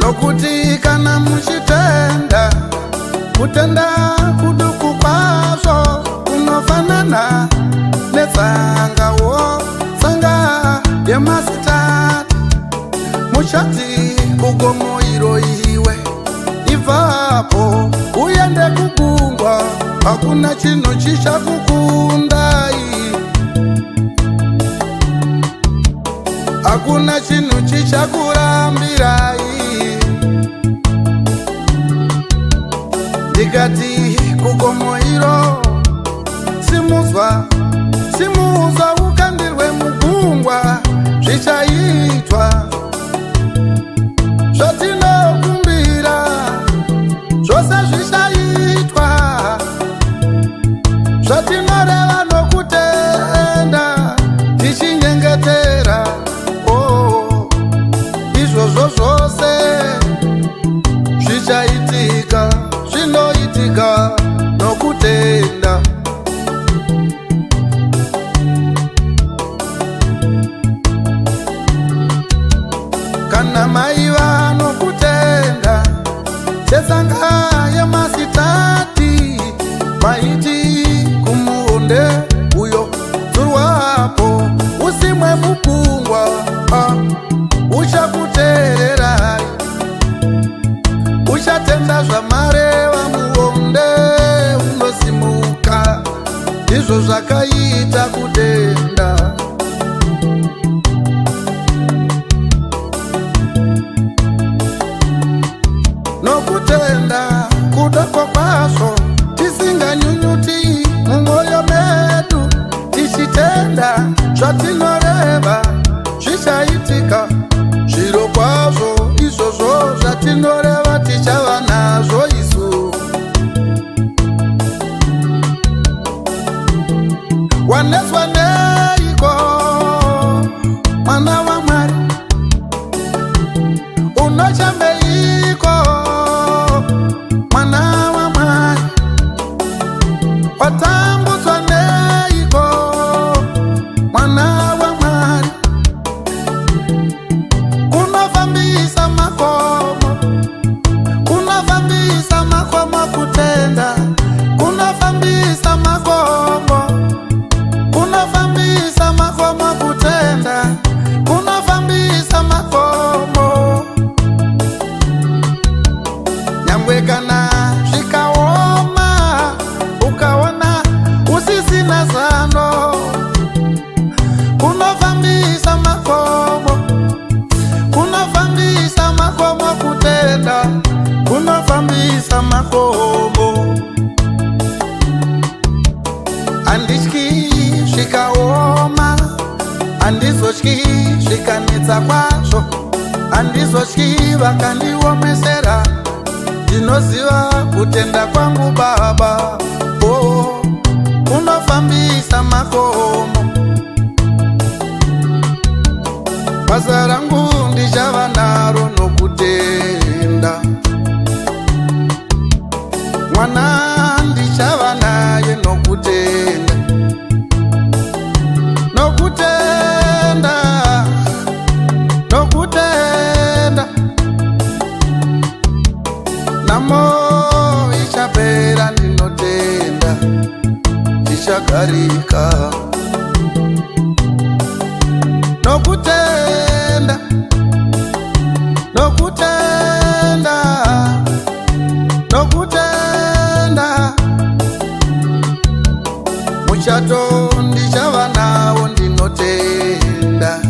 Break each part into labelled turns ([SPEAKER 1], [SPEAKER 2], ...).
[SPEAKER 1] Nokuti kana muchitenda kutenda kuduku kwazvo kunofanana netsangawo tsanga yemasitati. Muchati kugomo iro iwe ibvapo uende kugungwa, hakuna chinhu chichakukundai, hakuna chinhu chichakurambirai. Ndikati kugomo iro simuzwa ukandirwe mugungwa, zvichaitwa zvatinokumbira, zvose zvichaitwa zvatinoreva nokutenda tichinyengetera. Izvozvo zvose zvichaitika, zvinoitika nokutenda. Kana maiva nokutenda setsanga yemasitati, maiti kumuonde uyo dzurwapo usimwe mugungwa, uchakuteererai, uchatenda zvamareva muonde unosimuka. Izvo zvakaita kutenda. Nokutenda kudoko kwazvo tisinganyunyuti mumwoyo medu, tichitenda zvatinoreva zvichaitika. Zviro kwazvo izvozvo zvatinoreva tichava nazvo isu. Wanetswa neiko mwana waMwari? Unochameiko mwana waMwari? Watambudzwa neiko mwana waMwari? Kunofambisa makomo kutenda, kunofambisa makomo kutenda, kunofambisa makomo. Nyangwe kana zvikaoma ukaona usisina zano, kunofambisa makomo kutenda, kunofambisa makomo. Handityi zvikaoma, handizotyi zvikanetsa kwazvo, handizotyi vakandiomesera. Ndinoziva kutenda kwangu Baba, kunofambisa makomo. Basa rangu ndichava naro nokutenda, mwana ndichava naye nokutenda. Namo ichapera ndinotenda, tichagarika nokutenda. muchato ndichava nawo ndinotenda.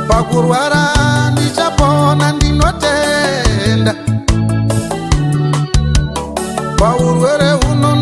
[SPEAKER 1] Pakurwara ndichapona ndinotenda. Paurwere huno